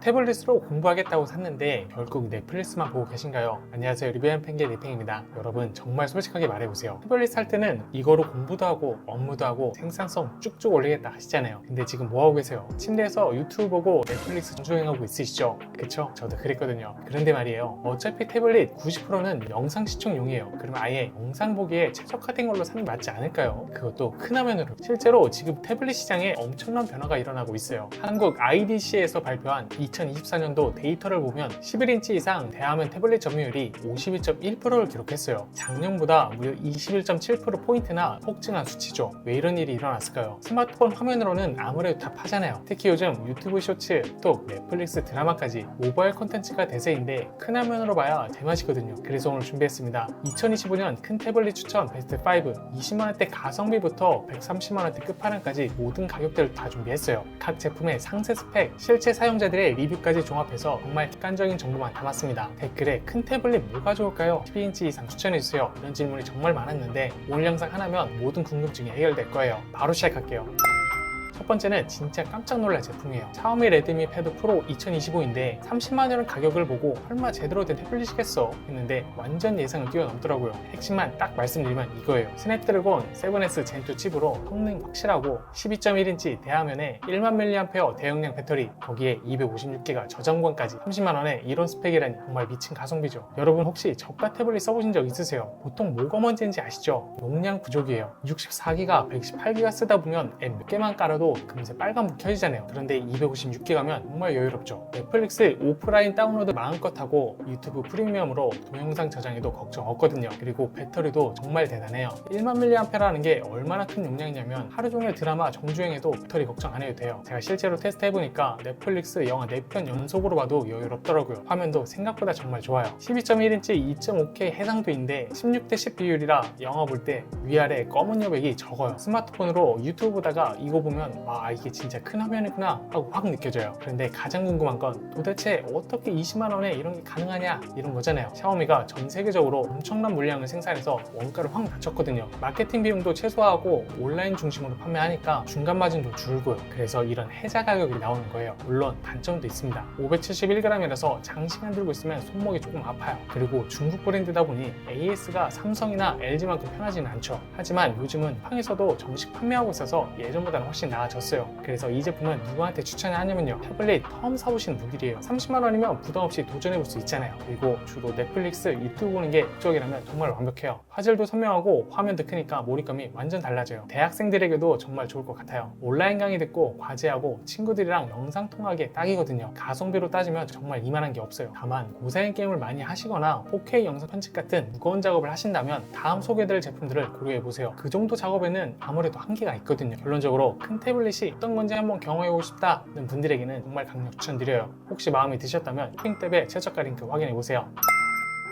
태블릿으로 공부하겠다고 샀는데 결국 넷플릭스만 보고 계신가요? 안녕하세요, 리뷰한 pen의 네팽입니다. 여러분 정말 솔직하게 말해보세요. 태블릿 살 때는 이거로 공부도 하고 업무도 하고 생산성 쭉쭉 올리겠다 하시잖아요. 근데 지금 뭐하고 계세요? 침대에서 유튜브 보고 넷플릭스 정주행하고 있으시죠? 그쵸? 저도 그랬거든요. 그런데 말이에요, 어차피 태블릿 90%는 영상 시청용이에요. 그러면 아예 영상 보기에 최적화된 걸로 사는 게 맞지 않을까요? 그것도 큰 화면으로. 실제로 지금 태블릿 시장에 엄청난 변화가 일어나고 있어요. 한국 IDC에서 발표한 2024년도 데이터를 보면 11인치 이상 대화면 태블릿 점유율이 52.1%를 기록했어요. 작년보다 무려 21.7%포인트나 폭증한 수치죠. 왜 이런 일이 일어났을까요? 스마트폰 화면으로는 아무래도 답하잖아요. 특히 요즘 유튜브 쇼츠, 톡, 넷플릭스 드라마까지 모바일 콘텐츠가 대세인데 큰 화면으로 봐야 제맛이거든요. 그래서 오늘 준비했습니다. 2025년 큰 태블릿 추천 베스트 5, 20만원대 가성비부터 130만원대 끝판왕까지 모든 가격대를 다 준비했어요. 각 제품의 상세 스펙, 실제 사용자들의 리뷰까지 종합해서 정말 객관적인 정보만 담았습니다. 댓글에 큰 태블릿 뭐가 좋을까요? 12인치 이상 추천해주세요. 이런 질문이 정말 많았는데 오늘 영상 하나면 모든 궁금증이 해결될 거예요. 바로 시작할게요. 첫 번째는 진짜 깜짝 놀랄 제품이에요. 샤오미 레드미 패드 프로 2025인데 30만원 가격을 보고 설마 제대로 된 태블릿이겠어 했는데 완전 예상을 뛰어넘더라고요. 핵심만 딱 말씀드리면 이거예요. 스냅드래곤 7S 젠2 칩으로 성능 확실하고 12.1인치 대화면에 1만 mAh 대용량 배터리, 거기에 256기가 저장권까지 30만원에 이런 스펙이라니 정말 미친 가성비죠. 여러분 혹시 저가 태블릿 써보신 적 있으세요? 보통 뭐가 문제인지 아시죠? 용량 부족이에요. 64기가 128기가 쓰다 보면 앱 몇 개만 깔아도 금세 빨간불 켜지잖아요. 그런데 256기가면 정말 여유롭죠. 넷플릭스 오프라인 다운로드 마음껏 하고 유튜브 프리미엄으로 동영상 저장해도 걱정 없거든요. 그리고 배터리도 정말 대단해요. 1만 mAh라는 게 얼마나 큰 용량이냐면 하루 종일 드라마 정주행해도 배터리 걱정 안 해도 돼요. 제가 실제로 테스트 해보니까 넷플릭스 영화 4편 연속으로 봐도 여유롭더라고요. 화면도 생각보다 정말 좋아요. 12.1인치 2.5K 해상도인데 16대 10 비율이라 영화 볼 때 위아래 검은 여백이 적어요. 스마트폰으로 유튜브 보다가 이거 보면 와, 이게 진짜 큰 화면이구나 하고 확 느껴져요. 그런데 가장 궁금한 건 도대체 어떻게 20만원에 이런 게 가능하냐 이런 거잖아요. 샤오미가 전 세계적으로 엄청난 물량을 생산해서 원가를 확 낮췄거든요. 마케팅 비용도 최소화하고 온라인 중심으로 판매하니까 중간 마진도 줄고요. 그래서 이런 혜자 가격이 나오는 거예요. 물론 단점도 있습니다. 571g이라서 장시간 들고 있으면 손목이 조금 아파요. 그리고 중국 브랜드다 보니 AS가 삼성이나 LG만큼 편하지는 않죠. 하지만 요즘은 쿠팡에서도 정식 판매하고 있어서 예전보다는 훨씬 나아졌어요. 그래서 이 제품은 누구한테 추천하냐면요, 태블릿 처음 사보시는 분들이에요. 30만원이면 부담없이 도전해볼 수 있잖아요. 그리고 주로 넷플릭스, 유튜브 보는 게 목적이라면 정말 완벽해요. 화질도 선명하고 화면도 크니까 몰입감이 완전 달라져요. 대학생들에게도 정말 좋을 것 같아요. 온라인 강의 듣고 과제하고 친구들이랑 영상 통화하기에 딱이거든요. 가성비로 따지면 정말 이만한 게 없어요. 다만 고사양 게임을 많이 하시거나 4K 영상 편집 같은 무거운 작업을 하신다면 다음 소개드릴 제품들을 고려해보세요. 그 정도 작업에는 아무래도 한계가 있거든요. 결론적으로 큰 태블릿이 어떤 건지 한번 경험해보고 싶다는 분들에게는 정말 강력 추천드려요. 혹시 마음에 드셨다면 쇼핑탭에 최저가 링크 확인해보세요.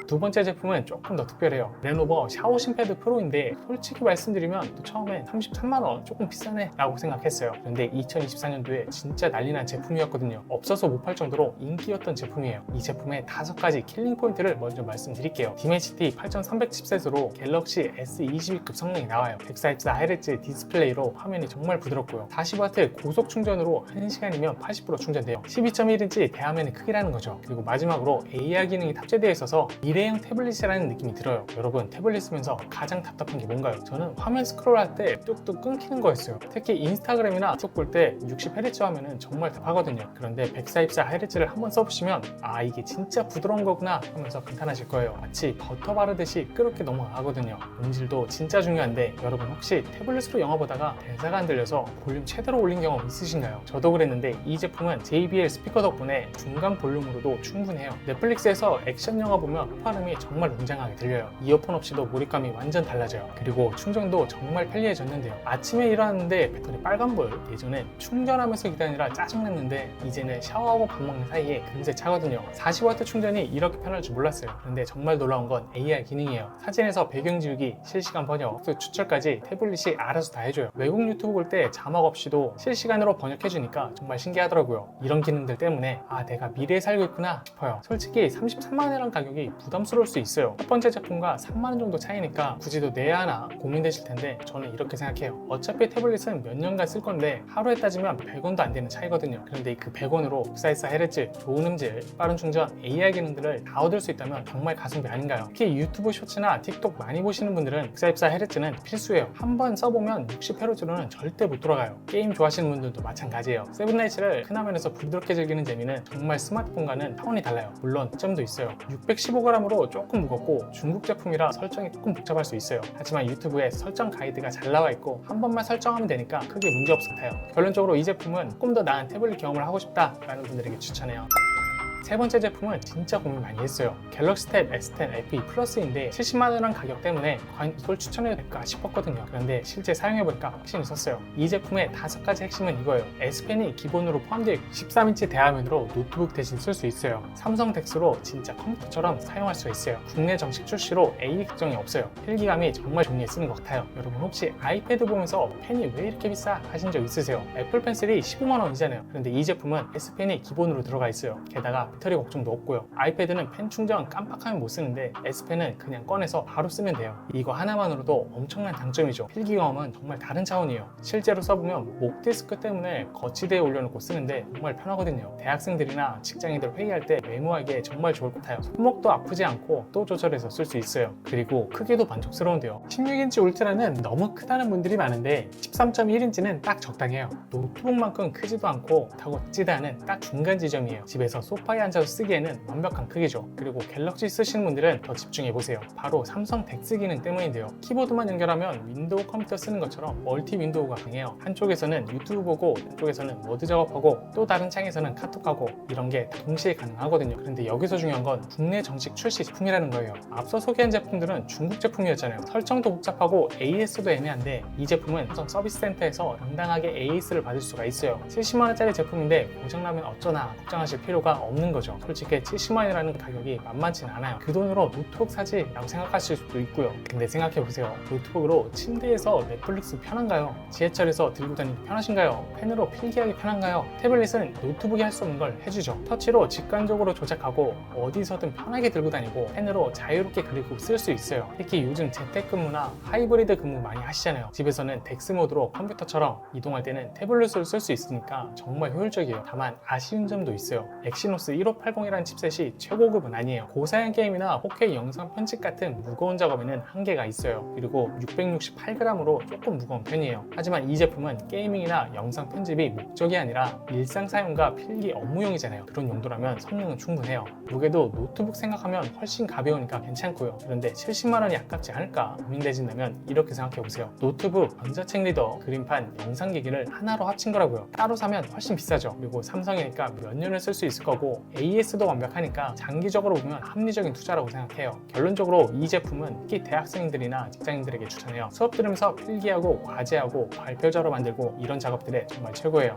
두 번째 제품은 조금 더 특별해요. 레노버 샤오신 패드 프로인데 솔직히 말씀드리면 또 처음엔 33만원 조금 비싸네 라고 생각했어요. 그런데 2024년도에 진짜 난리난 제품이었거든요. 없어서 못 팔 정도로 인기였던 제품이에요. 이 제품의 5가지 킬링 포인트를 먼저 말씀드릴게요. 디멘시티 8300 칩셋으로 갤럭시 S22급 성능이 나와요. 144Hz 디스플레이로 화면이 정말 부드럽고요. 40W 고속 충전으로 1시간이면 80% 충전돼요. 12.1인치 대화면의 크기라는 거죠. 그리고 마지막으로 AR 기능이 탑재되어 있어서 미래형 태블릿이라는 느낌이 들어요. 여러분 태블릿 쓰면서 가장 답답한 게 뭔가요? 저는 화면 스크롤할 때 뚝뚝 끊기는 거였어요. 특히 인스타그램이나 틱톡 볼 때 60Hz 화면은 정말 답하거든요. 그런데 144Hz를 한번 써보시면 아, 이게 진짜 부드러운 거구나 하면서 감탄하실 거예요. 마치 버터 바르듯이 그렇게 넘어가거든요. 음질도 진짜 중요한데 여러분 혹시 태블릿으로 영화 보다가 대사가 안 들려서 볼륨 최대로 올린 경험 있으신가요? 저도 그랬는데 이 제품은 JBL 스피커 덕분에 중간 볼륨으로도 충분해요. 넷플릭스에서 액션 영화 보면 발음이 정말 웅장하게 들려요. 이어폰 없이도 몰입감이 완전 달라져요. 그리고 충전도 정말 편리해졌는데요. 아침에 일어났는데 배터리 빨간불. 예전엔 충전하면서 기다리느라 짜증냈는데 이제는 샤워하고 밥 먹는 사이에 금세 차거든요. 40W 충전이 이렇게 편할 줄 몰랐어요. 그런데 정말 놀라운 건 AR 기능이에요. 사진에서 배경 지우기, 실시간 번역, 또 추천까지 태블릿이 알아서 다 해줘요. 외국 유튜브 볼 때 자막 없이도 실시간으로 번역해주니까 정말 신기하더라고요. 이런 기능들 때문에 아, 내가 미래에 살고 있구나 싶어요. 솔직히 33만원이라는 가격이 부담 부담스러울 수 있어요. 첫 번째 제품과 3만원 정도 차이니까 굳이 더 내야 하나 고민되실 텐데 저는 이렇게 생각해요. 어차피 태블릿은 몇 년간 쓸 건데 하루에 따지면 100원도 안 되는 차이거든요. 그런데 그 100원으로 64Hz, 좋은 음질, 빠른 충전, AI 기능들을 다 얻을 수 있다면 정말 가성비 아닌가요? 특히 유튜브 쇼츠나 틱톡 많이 보시는 분들은 64Hz는 필수예요. 한번 써보면 60Hz로는 절대 못 돌아가요. 게임 좋아하시는 분들도 마찬가지예요. 세븐나이츠를 큰 화면에서 부드럽게 즐기는 재미는 정말 스마트폰과는 차원이 달라요. 물론 점도 있어요. 615g으로 조금 무겁고 중국 제품이라 설정이 조금 복잡할 수 있어요. 하지만 유튜브에 설정 가이드가 잘 나와 있고 한 번만 설정하면 되니까 크게 문제 없을 것 같아요. 결론적으로 이 제품은 조금 더 나은 태블릿 경험을 하고 싶다라는 분들에게 추천해요. 세 번째 제품은 진짜 고민 많이 했어요. 갤럭시 탭 S10 FE 플러스인데 70만원 가격 때문에 과연 이걸 추천해도 될까 싶었거든요. 그런데 실제 사용해보니까 확신이 섰어요. 이 제품의 5가지 핵심은 이거예요. S펜이 기본으로 포함되어 있고 13인치 대화면으로 노트북 대신 쓸 수 있어요. 삼성 덱스로 진짜 컴퓨터처럼 사용할 수가 있어요. 국내 정식 출시로 A 걱정이 없어요. 필기감이 정말 좋게 쓰는 것 같아요. 여러분 혹시 아이패드 보면서 펜이 왜 이렇게 비싸 하신 적 있으세요? 애플 펜슬이 15만원이잖아요. 그런데 이 제품은 S펜이 기본으로 들어가 있어요. 게다가 배터리 걱정도 없고요. 아이패드는 펜 충전 깜빡하면 못 쓰는데 S펜은 그냥 꺼내서 바로 쓰면 돼요. 이거 하나만으로도 엄청난 장점이죠. 필기감은 정말 다른 차원이에요. 실제로 써보면 목 디스크 때문에 거치대에 올려놓고 쓰는데 정말 편하거든요. 대학생들이나 직장인들 회의할 때 메모하기에 정말 좋을 것 같아요. 손목도 아프지 않고 또 조절해서 쓸 수 있어요. 그리고 크기도 만족스러운데요. 16인치 울트라는 너무 크다는 분들이 많은데 13.1인치는 딱 적당해요. 노트북만큼 크지도 않고 타고 작지도 않은 딱 중간 지점이에요. 집에서 소파에 앉아서 쓰기에는 완벽한 크기죠. 그리고 갤럭시 쓰시는 분들은 더 집중해보세요. 바로 삼성 덱스 기능 때문인데요. 키보드만 연결하면 윈도우 컴퓨터 쓰는 것처럼 멀티 윈도우가 가능해요. 한쪽에서는 유튜브 보고 한쪽에서는 워드 작업하고 또 다른 창에서는 카톡하고 이런 게 동시에 가능하거든요. 그런데 여기서 중요한 건 국내 정식 출시 제품이라는 거예요. 앞서 소개한 제품들은 중국 제품이었잖아요. 설정도 복잡하고 AS도 애매한데 이 제품은 삼성 서비스 센터에서 당당하게 AS를 받을 수가 있어요. 70만원짜리 제품인데 고장나면 어쩌나 걱정하실 필요가 없는 거죠. 솔직히 70만원이라는 가격이 만만치는 않아요. 그 돈으로 노트북 사지 라고 생각하실 수도 있고요. 근데 생각해보세요. 노트북으로 침대에서 넷플릭스 편한가요? 지하철에서 들고 다니기 편하신가요? 펜으로 필기하기 편한가요? 태블릿은 노트북이 할 수 없는 걸 해주죠. 터치로 직관적으로 조작하고 어디서든 편하게 들고 다니고 펜으로 자유롭게 그리고 쓸 수 있어요. 특히 요즘 재택근무나 하이브리드 근무 많이 하시잖아요. 집에서는 덱스 모드로 컴퓨터처럼 이동할 때는 태블릿을 쓸 수 있으니까 정말 효율적이에요. 다만 아쉬운 점도 있어요. 엑시노스 1580이라는 칩셋이 최고급은 아니에요. 고사양 게임이나 4K 영상 편집 같은 무거운 작업에는 한계가 있어요. 그리고 668g으로 조금 무거운 편이에요. 하지만 이 제품은 게이밍이나 영상 편집이 목적이 아니라 일상 사용과 필기 업무용이잖아요. 그런 용도라면 성능은 충분해요. 무게도 노트북 생각하면 훨씬 가벼우니까 괜찮고요. 그런데 70만원이 아깝지 않을까 고민되신다면 이렇게 생각해보세요. 노트북, 전자책 리더, 그림판, 영상기기를 하나로 합친 거라고요. 따로 사면 훨씬 비싸죠. 그리고 삼성이니까 몇 년을 쓸 수 있을 거고 AS도 완벽하니까 장기적으로 보면 합리적인 투자라고 생각해요. 결론적으로 이 제품은 특히 대학생들이나 직장인들에게 추천해요. 수업 들으면서 필기하고 과제하고 발표자로 만들고 이런 작업들에 정말 최고예요.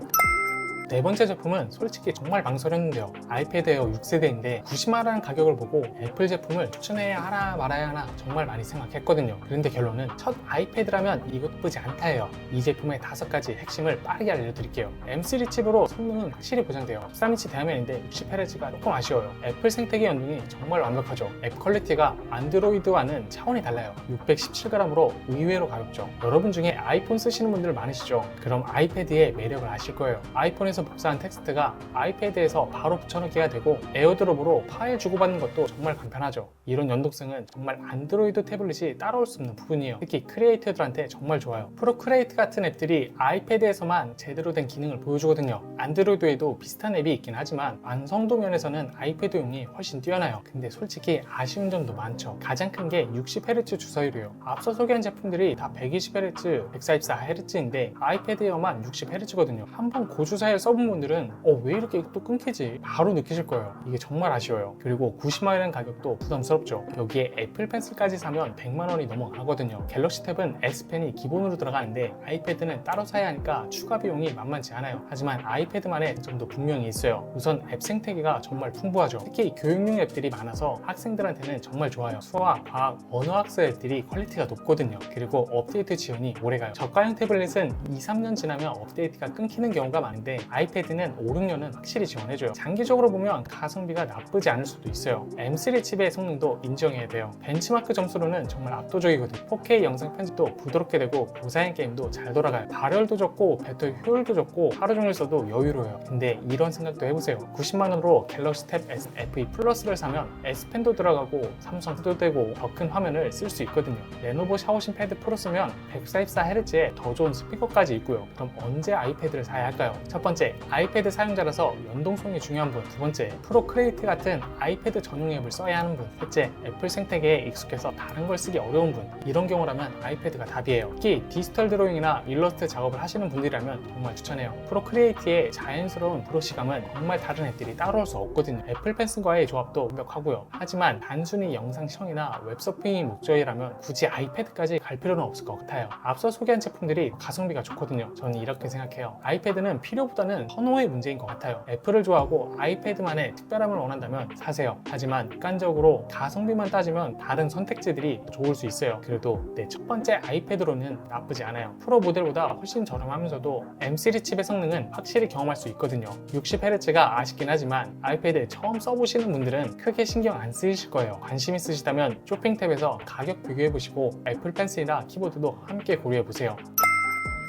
네 번째 제품은 솔직히 정말 망설였는데요. 아이패드 에어 6세대인데 90만원 가격을 보고 애플 제품을 추천해야 하나 말아야 하나 정말 많이 생각했거든요. 그런데 결론은 첫 아이패드라면 이것도 나쁘지 않다예요. 이 제품의 5가지 핵심을 빠르게 알려드릴게요. M3 칩으로 성능은 확실히 보장돼요. 13인치 대화면인데 60Hz가 조금 아쉬워요. 애플 생태계 연동이 정말 완벽하죠. 앱 퀄리티가 안드로이드와는 차원이 달라요. 617g으로 의외로 가볍죠. 여러분 중에 아이폰 쓰시는 분들 많으시죠? 그럼 아이패드의 매력을 아실 거예요. 아이폰에서 복사한 텍스트가 아이패드에서 바로 붙여넣기가 되고 에어드롭으로 파일 주고받는 것도 정말 간편하죠. 이런 연동성은 정말 안드로이드 태블릿이 따라올 수 없는 부분이에요. 특히 크리에이터들한테 정말 좋아요. 프로크리에이트 같은 앱들이 아이패드에서만 제대로 된 기능을 보여주거든요. 안드로이드에도 비슷한 앱이 있긴 하지만 완성도 면에서는 아이패드용이 훨씬 뛰어나요. 근데 솔직히 아쉬운 점도 많죠. 가장 큰 게 60Hz 주사율이에요. 앞서 소개한 제품들이 다 120Hz, 144Hz인데 아이패드 에어만 60Hz거든요. 한번 고주사율 써본 분들은 왜 이렇게 또 끊기지? 바로 느끼실 거예요. 이게 정말 아쉬워요. 그리고 90만원이라는 가격도 부담스럽죠. 여기에 애플 펜슬까지 사면 100만원이 넘어가거든요. 갤럭시 탭은 S펜이 기본으로 들어가는데 아이패드는 따로 사야 하니까 추가 비용이 만만치 않아요. 하지만 아이패드만의 점도 분명히 있어요. 우선 앱 생태계가 정말 풍부하죠. 특히 교육용 앱들이 많아서 학생들한테는 정말 좋아요. 수학, 과학, 언어학습 앱들이 퀄리티가 높거든요. 그리고 업데이트 지원이 오래가요. 저가형 태블릿은 2, 3년 지나면 업데이트가 끊기는 경우가 많은데 아이패드는 5, 6년은 확실히 지원해줘요. 장기적으로 보면 가성비가 나쁘지 않을 수도 있어요. M3 칩의 성능도 인정해야 돼요. 벤치마크 점수로는 정말 압도적이거든요. 4K 영상 편집도 부드럽게 되고 고사양 게임도 잘 돌아가요. 발열도 적고 배터리 효율도 좋고 하루 종일 써도 여유로워요. 근데 이런 생각도 해보세요. 90만원으로 갤럭시 탭 S FE 플러스를 사면 S펜도 들어가고 삼성 도 되고 더 큰 화면을 쓸 수 있거든요. 레노버 샤오신 패드 프로 쓰면 144Hz에 더 좋은 스피커까지 있고요. 그럼 언제 아이패드를 사야 할까요? 첫 번째, 아이패드 사용자라서 연동성이 중요한 분. 두 번째, 프로크리에이트 같은 아이패드 전용 앱을 써야 하는 분. 셋째, 애플 생태계에 익숙해서 다른 걸 쓰기 어려운 분. 이런 경우라면 아이패드가 답이에요. 특히 디지털 드로잉이나 일러스트 작업을 하시는 분들이라면 정말 추천해요. 프로크리에이트의 자연스러운 브러쉬감은 정말 다른 앱들이 따라올 수 없거든요. 애플 펜슨과의 조합도 완벽하고요. 하지만 단순히 영상 시청이나 웹서핑이 목적이라면 굳이 아이패드까지 갈 필요는 없을 것 같아요. 앞서 소개한 제품들이 가성비가 좋거든요. 저는 이렇게 생각해요. 아이패드는 필요보다는 선호의 문제인 것 같아요. 애플을 좋아하고 아이패드만의 특별함을 원한다면 사세요. 하지만 객관적으로 가성비만 따지면 다른 선택지들이 좋을 수 있어요. 그래도 내 첫 번째 아이패드로는 나쁘지 않아요. 프로 모델보다 훨씬 저렴하면서도 M3 칩의 성능은 확실히 경험할 수 있거든요. 60Hz가 아쉽긴 하지만 아이패드 처음 써보시는 분들은 크게 신경 안 쓰이실 거예요. 관심 있으시다면 쇼핑 탭에서 가격 비교해보시고 애플 펜슬이나 키보드도 함께 고려해보세요.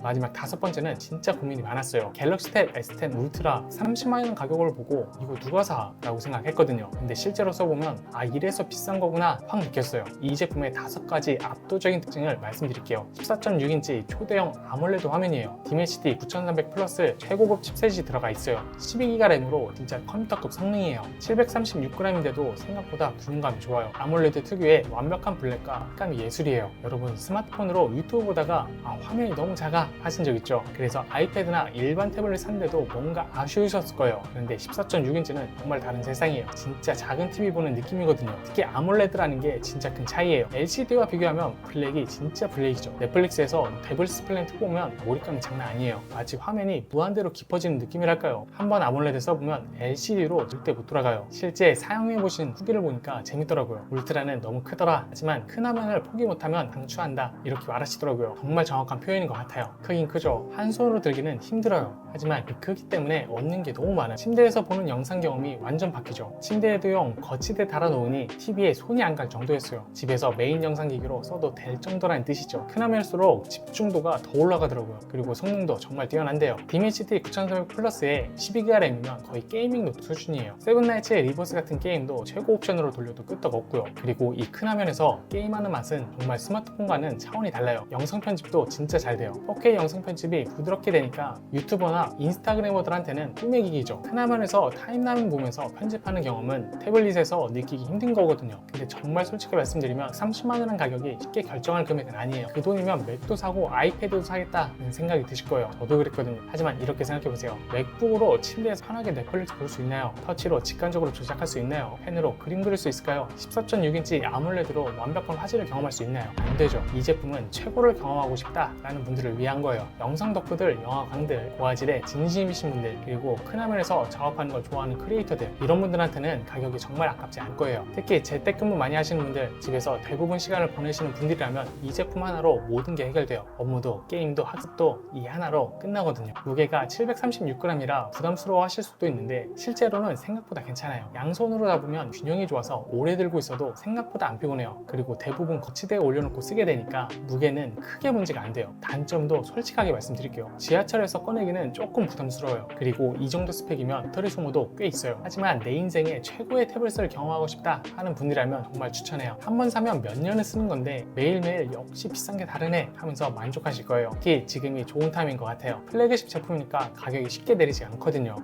마지막 다섯 번째는 진짜 고민이 많았어요. 갤럭시 탭 S10 울트라 30만원 가격을 보고 이거 누가 사? 라고 생각했거든요. 근데 실제로 써보면 이래서 비싼 거구나 확 느꼈어요. 이 제품의 5가지 압도적인 특징을 말씀드릴게요. 14.6인치 초대형 아몰레드 화면이에요. DMHD 9300 플러스 최고급 칩셋이 들어가 있어요. 12기가 램으로 진짜 컴퓨터급 성능이에요. 736g인데도 생각보다 부분감이 좋아요. 아몰레드 특유의 완벽한 블랙과 색감이 예술이에요. 여러분 스마트폰으로 유튜브 보다가 화면이 너무 작아 하신 적 있죠? 그래서 아이패드나 일반 태블릿 샀는데도 뭔가 아쉬우셨을 거예요. 그런데 14.6인치는 정말 다른 세상이에요. 진짜 작은 TV 보는 느낌이거든요. 특히 아몰레드라는 게 진짜 큰 차이예요. LCD와 비교하면 블랙이 진짜 블랙이죠. 넷플릭스에서 데블스 플랜트 보면 몰입감이 장난 아니에요. 마치 화면이 무한대로 깊어지는 느낌이랄까요. 한번 아몰레드 써보면 LCD로 절대 못 돌아가요. 실제 사용해보신 후기를 보니까 재밌더라고요. 울트라는 너무 크더라. 하지만 큰 화면을 포기 못하면 방추한다. 이렇게 말하시더라고요. 정말 정확한 표현인 것 같아요. 크긴 크죠. 한 손으로 들기는 힘들어요. 하지만 그 크기 때문에 얻는 게 너무 많아요. 침대에서 보는 영상 경험이 완전 바뀌죠. 침대에도용 거치대 달아놓으니 TV에 손이 안 갈 정도였어요. 집에서 메인 영상 기기로 써도 될 정도라는 뜻이죠. 큰 화면일수록 집중도가 더 올라가더라고요. 그리고 성능도 정말 뛰어난데요. DMHD 9300 플러스에 12기가 램이면 거의 게이밍 노트 수준이에요. 세븐나이츠의 리버스 같은 게임도 최고 옵션으로 돌려도 끄떡 없고요. 그리고 이 큰 화면에서 게임하는 맛은 정말 스마트폰과는 차원이 달라요. 영상 편집도 진짜 잘 돼요. 4K 영상 편집이 부드럽게 되니까 유튜버나 인스타그래머들한테는 꿈의 기기죠. 큰 화면에서 타임라인 보면서 편집하는 경험은 태블릿에서 느끼기 힘든 거거든요. 근데 정말 솔직히 말씀드리면 30만원 가격이 쉽게 결정할 금액은 아니에요. 그 돈이면 맥도 사고 아이패드도 사겠다는 생각이 드실 거예요. 저도 그랬거든요. 하지만 이렇게 생각해보세요. 맥북으로 침대에서 편하게 넷플릭스 볼 수 있나요? 터치로 직관적으로 조작할 수 있나요? 펜으로 그림 그릴 수 있을까요? 14.6인치 아몰레드로 완벽한 화질을 경험할 수 있나요? 안 되죠. 이 제품은 최고를 경험하고 싶다라는 분들을 위한 거예요. 영상 덕후들, 영화광들, 고화질에 진심이신 분들, 그리고 큰 화면에서 작업하는 걸 좋아하는 크리에이터들, 이런 분들한테는 가격이 정말 아깝지 않을 거예요. 특히 재택근무 많이 하시는 분들, 집에서 대부분 시간을 보내시는 분들이라면 이 제품 하나로 모든 게 해결돼요. 업무도, 게임도, 학습도 이 하나로 끝나거든요. 무게가 736g이라 부담스러워 하실 수도 있는데 실제로는 생각보다 괜찮아요. 양손으로 잡으면 균형이 좋아서 오래 들고 있어도 생각보다 안 피곤해요. 그리고 대부분 거치대에 올려놓고 쓰게 되니까 무게는 크게 문제가 안 돼요. 단점도 솔직하게 말씀드릴게요. 지하철에서 꺼내기는 조금 부담스러워요. 그리고 이 정도 스펙이면 배터리 소모도 꽤 있어요. 하지만 내 인생에 최고의 태블릿을 경험하고 싶다 하는 분이라면 정말 추천해요. 한 번 사면 몇 년을 쓰는 건데 매일매일 역시 비싼 게 다르네 하면서 만족하실 거예요. 특히 지금이 좋은 타임인 것 같아요. 플래그십 제품이니까 가격이 쉽게 내리지 않거든요.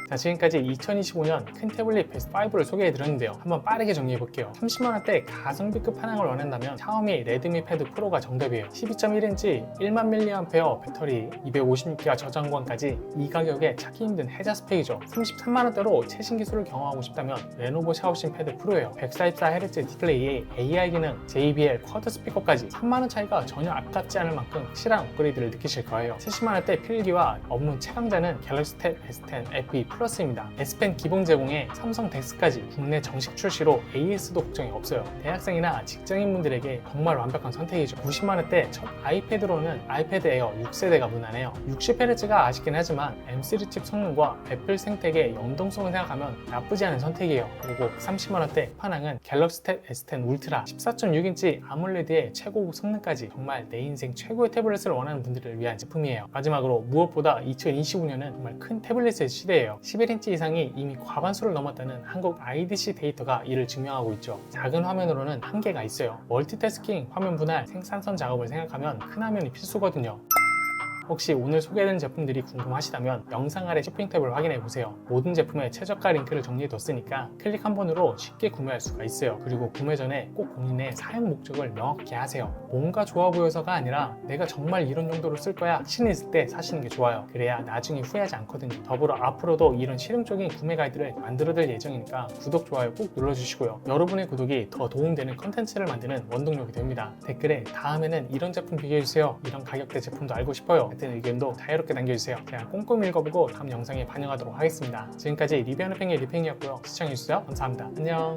자, 지금까지 2025년 큰 태블릿 베스트 5를 소개해 드렸는데요. 한번 빠르게 정리해 볼게요. 30만원대 가성비급 한항을 원한다면 샤오미 레드미 패드 프로가 정답이에요. 12.1인치 1만 mAh 배터리 256기가 저장고까지 이 가격에 찾기 힘든 해자 스펙이죠. 33만원대로 최신 기술을 경험하고 싶다면 레노버 샤오신 패드 프로예요. 144Hz 디스플레이에 AI 기능, JBL 쿼드 스피커까지 3만원 차이가 전혀 아깝지 않을 만큼 확실한 업그레이드를 느끼실 거예요. 70만원대 필기와 업무 최강자는 갤럭시 탭 S10 FE 플러스입니다. S펜 기본 제공에 삼성 덱스까지 국내 정식 출시로 AS도 걱정이 없어요. 대학생이나 직장인분들에게 정말 완벽한 선택이죠. 90만원대 첫 아이패드로는 아이패드 에어 6세대가 무난해요. 60Hz가 아쉽긴 하지만 M3 칩 성능과 애플 생태계의 연동성을 생각하면 나쁘지 않은 선택이에요. 그리고 30만원대 파낭은 갤럭시 탭 S10 울트라 14.6인치 아몰레드의 최고급 성능까지 정말 내 인생 최고의 태블릿을 원하는 분들을 위한 제품이에요. 마지막으로 무엇보다 2025년은 정말 큰 태블릿의 시대예요. 11인치 이상이 이미 과반수를 넘었다는 한국 IDC 데이터가 이를 증명하고 있죠. 작은 화면으로는 한계가 있어요. 멀티태스킹, 화면 분할, 생산성 작업을 생각하면 큰 화면이 필수거든요. 혹시 오늘 소개된 제품들이 궁금하시다면 영상 아래 쇼핑 탭을 확인해 보세요. 모든 제품의 최저가 링크를 정리해 뒀으니까 클릭 한 번으로 쉽게 구매할 수가 있어요. 그리고 구매 전에 꼭 본인의 사용 목적을 명확히 하세요. 뭔가 좋아 보여서가 아니라 내가 정말 이런 용도로 쓸 거야 확신이 있을 때 사시는 게 좋아요. 그래야 나중에 후회하지 않거든요. 더불어 앞으로도 이런 실용적인 구매 가이드를 만들어드릴 예정이니까 구독, 좋아요 꼭 눌러주시고요. 여러분의 구독이 더 도움되는 컨텐츠를 만드는 원동력이 됩니다. 댓글에 다음에는 이런 제품 비교해주세요, 이런 가격대 제품도 알고 싶어요 같은 의견도 자유롭게 남겨주세요. 제가 꼼꼼히 읽어보고 다음 영상에 반영하도록 하겠습니다. 지금까지 리뷰하는 팽의 리팽이었고요. 시청해주셔서 감사합니다. 안녕.